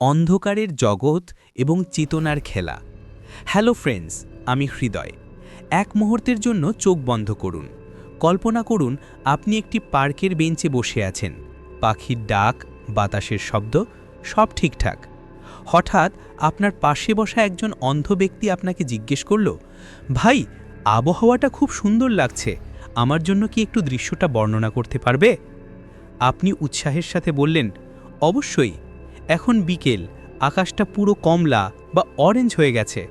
অন্ধকারের জগৎ এবং চেতনার খেলা। হ্যালো ফ্রেন্ডস, আমি হৃদয়। এক মুহূর্তের জন্য চোখ বন্ধ করুন। কল্পনা করুন আপনি একটি পার্কের বেঞ্চে বসে আছেন। পাখির ডাক, বাতাসের শব্দ সব ঠিকঠাক। হঠাৎ আপনার পাশে বসা একজন অন্ধ ব্যক্তি আপনাকে জিজ্ঞেস করল, ভাই, আবহাওয়াটা খুব সুন্দর লাগছে, আমার জন্য কি একটু দৃশ্যটা বর্ণনা করতে পারবে? আপনি উৎসাহের সাথে বললেন, অবশ্যই। এখন বিকেল, আকাশটা পুরো কমলা বা অরেঞ্জ হয়ে গেছে,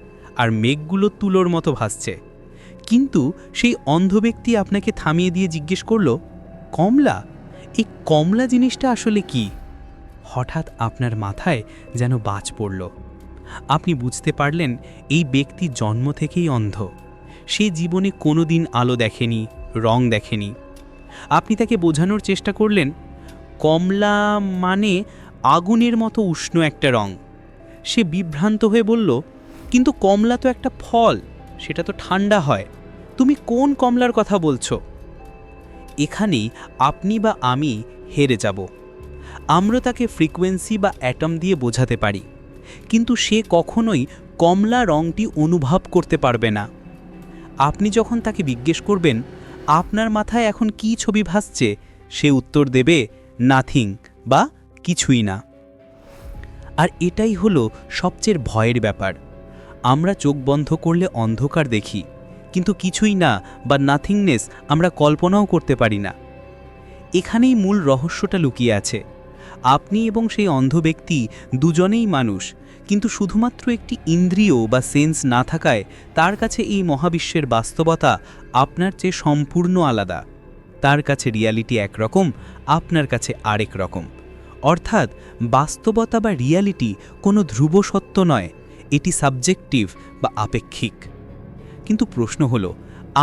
আর মেঘগুলো তুলোর মতো ভাসছে। কিন্তু সেই অন্ধ ব্যক্তি আপনাকে থামিয়ে দিয়ে জিজ্ঞেস করল, কমলা, এই কমলা জিনিসটা আসলে কি? হঠাৎ আপনার মাথায় যেন বাজ পড়ল। আপনি বুঝতে পারলেন এই ব্যক্তি জন্ম থেকেই অন্ধ। সে জীবনে কোনোদিন আলো দেখেনি, রং দেখেনি। আপনি তাকে বোঝানোর চেষ্টা করলেন, কমলা মানে আগুনের মতো উষ্ণ একটা রং। সে বিভ্রান্ত হয়ে বলল, কিন্তু কমলা তো একটা ফল, সেটা তো ঠান্ডা হয়, তুমি কোন কমলার কথা বলছো? এখানেই আপনি বা আমি হেরে যাব। আমরা তাকে ফ্রিকোয়েন্সি বা অ্যাটম দিয়ে বোঝাতে পারি, কিন্তু সে কখনোই কমলা রংটি অনুভব করতে পারবে না। আপনি যখন তাকে জিজ্ঞেস করবেন, আপনার মাথায় এখন কি ছবি ভাসছে, সে উত্তর দেবে, নাথিং বা কিছুই না। আর এটাই হলো সবচেয়ে ভয়ের ব্যাপার। আমরা চোখ বন্ধ করলে অন্ধকার দেখি, কিন্তু কিছুই না বা নাথিংনেস আমরা কল্পনাও করতে পারি না। এখানেই মূল রহস্যটা লুকিয়ে আছে। আপনি এবং সেই অন্ধ ব্যক্তি দুজনেই মানুষ, কিন্তু শুধুমাত্র একটি ইন্দ্রিয় বা সেন্স না থাকায় তার কাছে এই মহাবিশ্বের বাস্তবতা আপনার চেয়ে সম্পূর্ণ আলাদা। তার কাছে রিয়ালিটি একরকম, আপনার কাছে আরেক রকম। অর্থাৎ বাস্তবতা বা রিয়ালিটি কোনো ধ্রুব সত্য নয়, এটি সাবজেক্টিভ বা আপেক্ষিক। কিন্তু প্রশ্ন হলো,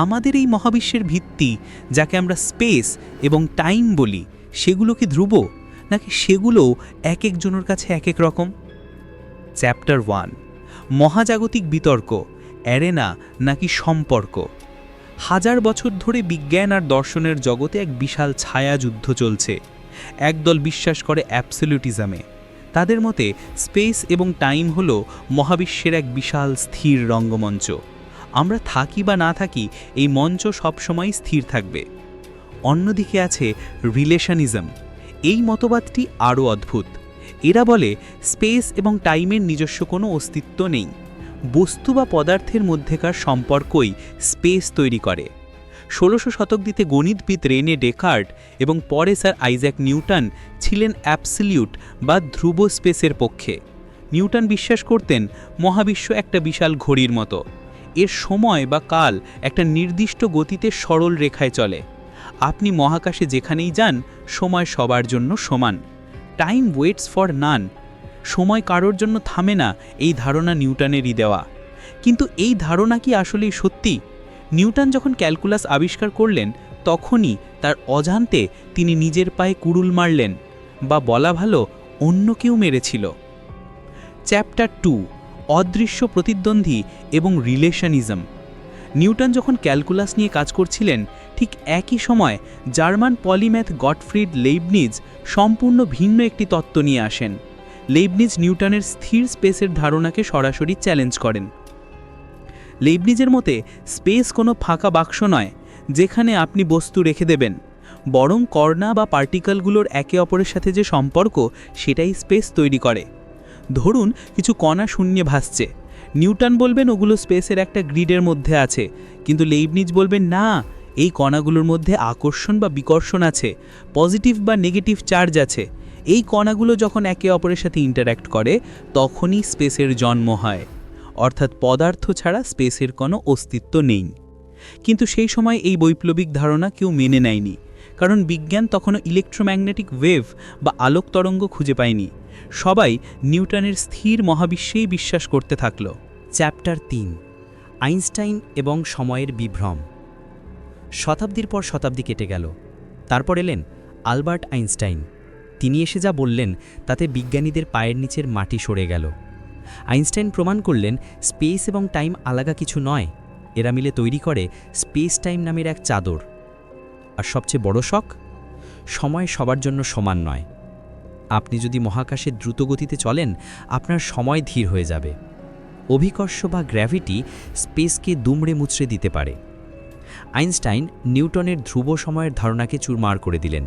আমাদের এই মহাবিশ্বের ভিত্তি, যাকে আমরা স্পেস এবং টাইম বলি, সেগুলো কি ধ্রুব, নাকি সেগুলোও এক একজনের কাছে এক এক রকম? চ্যাপ্টার 1, মহাজাগতিক বিতর্ক, অ্যারেনা নাকি সম্পর্ক। হাজার বছর ধরে বিজ্ঞান আর দর্শনের জগতে এক বিশাল ছায়াযুদ্ধ চলছে। একদল বিশ্বাস করে অ্যাবসলিউটিজমে। তাদের মতে স্পেস এবং টাইম হলো মহাবিশ্বের এক বিশাল স্থির রঙ্গমঞ্চ। আমরা থাকি বা না থাকি, এই মঞ্চ সবসময় স্থির থাকবে। অন্যদিকে আছে রিলেশনিজম। এই মতবাদটি আরও অদ্ভুত। এরা বলে স্পেস এবং টাইমের নিজস্ব কোনো অস্তিত্ব নেই। বস্তু বা পদার্থের মধ্যেকার সম্পর্কই স্পেস তৈরি করে। 16শো শতাব্দীতে গণিতবিদ রেনে ডেকার্ট এবং পরে স্যার আইজ্যাক নিউটন ছিলেন অ্যাবসলিউট বা ধ্রুব স্পেসের পক্ষে। নিউটন বিশ্বাস করতেন মহাবিশ্ব একটা বিশাল ঘড়ির মতো। এর সময় বা কাল একটা নির্দিষ্ট গতিতে সরল রেখায় চলে। আপনি মহাকাশে যেখানেই যান, সময় সবার জন্য সমান। টাইম ওয়েটস ফর নান, সময় কারোর জন্য থামে না, এই ধারণা নিউটনেরই দেওয়া। কিন্তু এই ধারণা কি আসলেই সত্যি? নিউটন যখন ক্যালকুলাস আবিষ্কার করলেন, তখনই তার অজান্তে তিনি নিজের পায়ে কুড়ুল মারলেন, বা বলা ভালো, অন্য কেউ মেরেছিল। চ্যাপ্টার 2, অদৃশ্য প্রতিদ্বন্দ্বী এবং রিলেশনিজম। নিউটন যখন ক্যালকুলাস নিয়ে কাজ করছিলেন, ঠিক একই সময় জার্মান পলিম্যাথ গটফ্রিড লেইবনিজ সম্পূর্ণ ভিন্ন একটি তত্ত্ব নিয়ে আসেন। লেইবনিজ নিউটনের স্থির স্পেসের ধারণাকে সরাসরি চ্যালেঞ্জ করেন। লেইবনিজের মতে স্পেস কোনো ফাঁকা বাক্স নয়, যেখানে আপনি বস্তু রেখে দেবেন, বরং কণা বা পার্টিকেলগুলোর একে অপরের সাথে যে সম্পর্ক, সেটাই স্পেস তৈরি করে। ধরুন কিছু কণা শূন্যে ভাসছে, নিউটন বলবেন ওগুলো স্পেসের একটা গ্রিডের মধ্যে আছে, কিন্তু লেইবনিজ বলবেন না, এই কণাগুলোর মধ্যে আকর্ষণ বা বিকর্ষণ আছে, পজিটিভ বা নেগেটিভ চার্জ আছে। এই কণাগুলো যখন একে অপরের সাথে ইন্টারঅ্যাক্ট করে, তখনই স্পেসের জন্ম হয়। অর্থাৎ পদার্থ ছাড়া স্পেসের কোনো অস্তিত্ব নেই। কিন্তু সেই সময় এই বৈপ্লবিক ধারণা কেউ মেনে নেয়নি, কারণ বিজ্ঞান তখনও ইলেকট্রোম্যাগনেটিক ওয়েভ বা আলোক তরঙ্গ খুঁজে পায়নি। সবাই নিউটনের স্থির মহাবিশ্বেই বিশ্বাস করতে থাকল। চ্যাপ্টার 3, আইনস্টাইন এবং সময়ের বিভ্রম। শতাব্দীর পর শতাব্দী কেটে গেল। তারপর এলেন আলবার্ট আইনস্টাইন। তিনি এসে যা বললেন, তাতে বিজ্ঞানীদের পায়ের নিচের মাটি সরে গেল। আইনস্টাইন প্রমাণ করলেন স্পেস এবং টাইম আলাদা কিছু নয়, এরা মিলে তৈরি করে স্পেস টাইম নামের এক চাদর। আর সবচেয়ে বড় শখ, সময় সবার জন্য সমান নয়। আপনি যদি মহাকাশে দ্রুতগতিতে চলেন আপনার সময় ধীর হয়ে যাবে। অভিকর্ষ বা গ্র্যাভিটি স্পেসকে দুমড়ে মুচড়ে দিতে পারে। আইনস্টাইন নিউটনের ধ্রুব সময়ের ধারণাকে চুরমার করে দিলেন।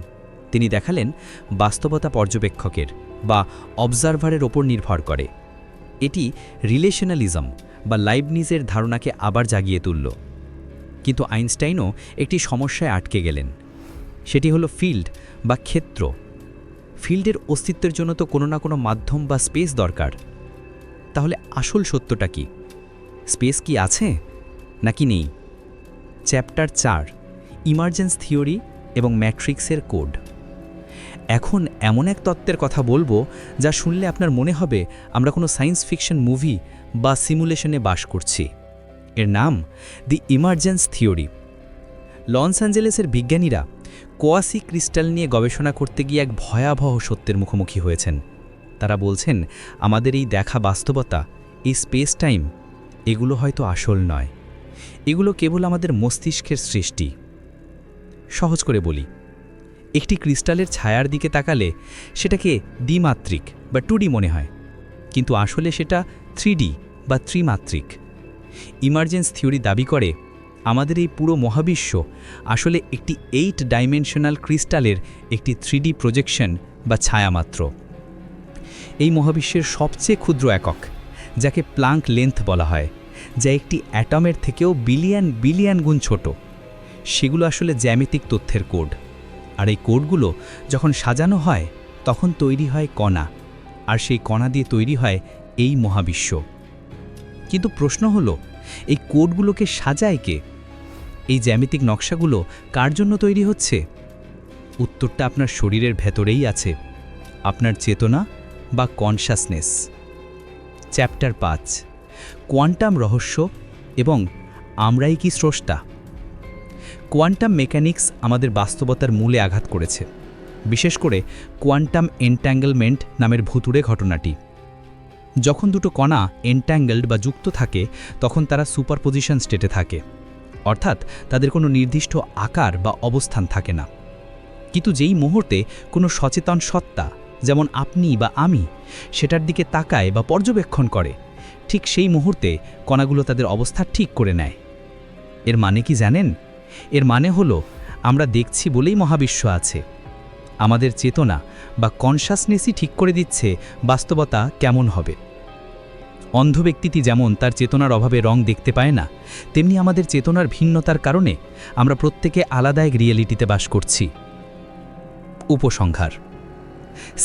তিনি দেখালেন বাস্তবতা পর্যবেক্ষকের বা অবজারভারের ওপর নির্ভর করে। এটি রিলেশনালিজম বা লাইবনিজের ধারণাকে আবার জাগিয়ে তুলল। কিন্তু আইনস্টাইনও একটি সমস্যায় আটকে গেলেন। সেটি হলো ফিল্ড বা ক্ষেত্র। ফিল্ডের অস্তিত্বের জন্য তো কোনো না কোনো মাধ্যম বা স্পেস দরকার। তাহলে আসল সত্যটা কি? স্পেস কি আছে নাকি নেই? চ্যাপ্টার 4, ইমার্জেন্স থিওরি এবং ম্যাট্রিক্সের কোড। এখন এমন এক তত্ত্বের কথা বলবো যা শুনলে আপনার মনে হবে আমরা কোনো সায়েন্স ফিকশন মুভি বা সিমুলেশনে বাস করছি। এর নাম দি ইমার্জেন্স থিওরি। লস অ্যাঞ্জেলেসের বিজ্ঞানীরা কোয়াসি ক্রিস্টাল নিয়ে গবেষণা করতে গিয়ে এক ভয়াবহ সত্যের মুখোমুখি হয়েছেন। তারা বলছেন আমাদের এই দেখা বাস্তবতা, এই স্পেস টাইম, এগুলো হয়তো আসল নয়। এগুলো কেবল আমাদের মস্তিষ্কের সৃষ্টি। সহজ করে বলি, একটি ক্রিস্টালের ছায়ার দিকে তাকালে সেটাকে দ্বিমাত্রিক বা 2D মনে হয়, কিন্তু আসলে সেটা 3D বা ত্রিমাত্রিক। ইমার্জেন্স থিওরি দাবি করে আমাদের এই পুরো মহাবিশ্ব আসলে একটি 8 ডাইমেনশনাল ক্রিস্টালের একটি 3D প্রজেকশন বা ছায়া মাত্র। এই মহাবিশ্বের সবচেয়ে ক্ষুদ্র একক, যাকে প্লাঙ্ক লেন্থ বলা হয়, যা একটি অ্যাটমের থেকেও বিলিয়ন বিলিয়ন গুণ ছোট, সেগুলো আসলে জ্যামিতিক তথ্যের কোড। আর এই কোডগুলো যখন সাজানো হয় তখন তৈরি হয় কণা, আর সেই কণা দিয়ে তৈরি হয় এই মহাবিশ্ব। কিন্তু প্রশ্ন হলো, এই কোডগুলোকে সাজায় কে? এই জ্যামিতিক নকশাগুলো কার জন্য তৈরি হচ্ছে? উত্তরটা আপনার শরীরের ভেতরেই আছে, আপনার চেতনা বা কনশাসনেস। চ্যাপ্টার 5, কোয়ান্টাম রহস্য এবং আমরাই কি স্রষ্টা। কোয়ান্টাম মেকানিক্স আমাদের বাস্তবতার মূলে আঘাত করেছে, বিশেষ করে কোয়ান্টাম এনট্যাঙ্গলমেন্ট নামের ভুতুড়ে ঘটনাটি। যখন দুটো কণা এনট্যাঙ্গলড বা যুক্ত থাকে তখন তারা সুপারপজিশন স্টেটে থাকে, অর্থাৎ তাদের কোনো নির্দিষ্ট আকার বা অবস্থান থাকে না। কিন্তু যেই মুহূর্তে কোনো সচেতন সত্তা, যেমন আপনি বা আমি, সেটার দিকে তাকায় বা পর্যবেক্ষণ করে, ঠিক সেই মুহূর্তে কণাগুলো তাদের অবস্থা ঠিক করে নেয়। এর মানে কি জানেন? এর মানে হলো আমরা দেখছি বলেই মহাবিশ্ব আছে। আমাদের চেতনা বা কনশাসনেসই ঠিক করে দিচ্ছে বাস্তবতা কেমন হবে। অন্ধ ব্যক্তিটি যেমন তার চেতনার অভাবে রং দেখতে পায় না, তেমনি আমাদের চেতনার ভিন্নতার কারণে আমরা প্রত্যেকে আলাদা এক রিয়েলিটিতে বাস করছি। উপসংহার: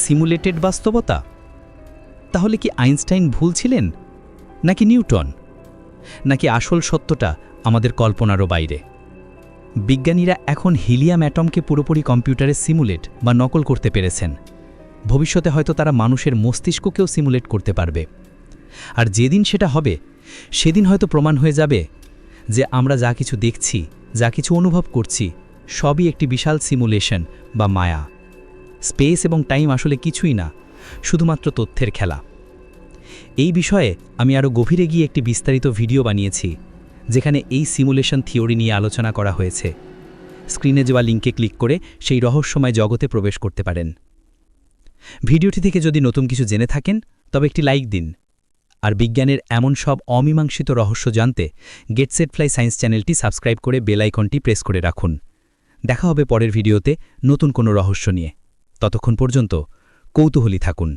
সিমুলেটেড বাস্তবতা। তাহলে কি আইনস্টাইন ভুল ছিলেন, নাকি নিউটন, নাকি আসল সত্যটা আমাদের কল্পনারও বাইরে? বিজ্ঞানীরা এখন হিলিয়াম অ্যাটমকে পুরোপুরি কম্পিউটারে সিমুলেট বা নকল করতে পেরেছেন। ভবিষ্যতে হয়তো তারা মানুষের মস্তিষ্ককেও সিমুলেট করতে পারবে। আর যেদিন সেটা হবে, সেদিন হয়তো প্রমাণ হয়ে যাবে যে আমরা যা কিছু দেখছি, যা কিছু অনুভব করছি, সবই একটি বিশাল সিমুলেশন বা মায়া। স্পেস এবং টাইম আসলে কিছুই না, শুধুমাত্র তথ্যের খেলা। এই বিষয়ে আমি আরও গভীরে গিয়ে একটি বিস্তারিত ভিডিও বানিয়েছি, যেখানে এই সিমুলেশন থিওরি নিয়ে আলোচনা করা হয়েছে। স্ক্রিনে যাওয়া লিঙ্কে ক্লিক করে সেই রহস্যময় জগতে প্রবেশ করতে পারেন। ভিডিওটি থেকে যদি নতুন কিছু জেনে থাকেন তবে একটি লাইক দিন। আর বিজ্ঞানের এমন সব অমীমাংসিত রহস্য জানতে গেট সেট ফ্লাই সায়েন্স চ্যানেলটি সাবস্ক্রাইব করে বেল আইকনটি প্রেস করে রাখুন। দেখা হবে পরের ভিডিওতে নতুন কোনো রহস্য নিয়ে। ততক্ষণ পর্যন্ত কৌতূহলী থাকুন।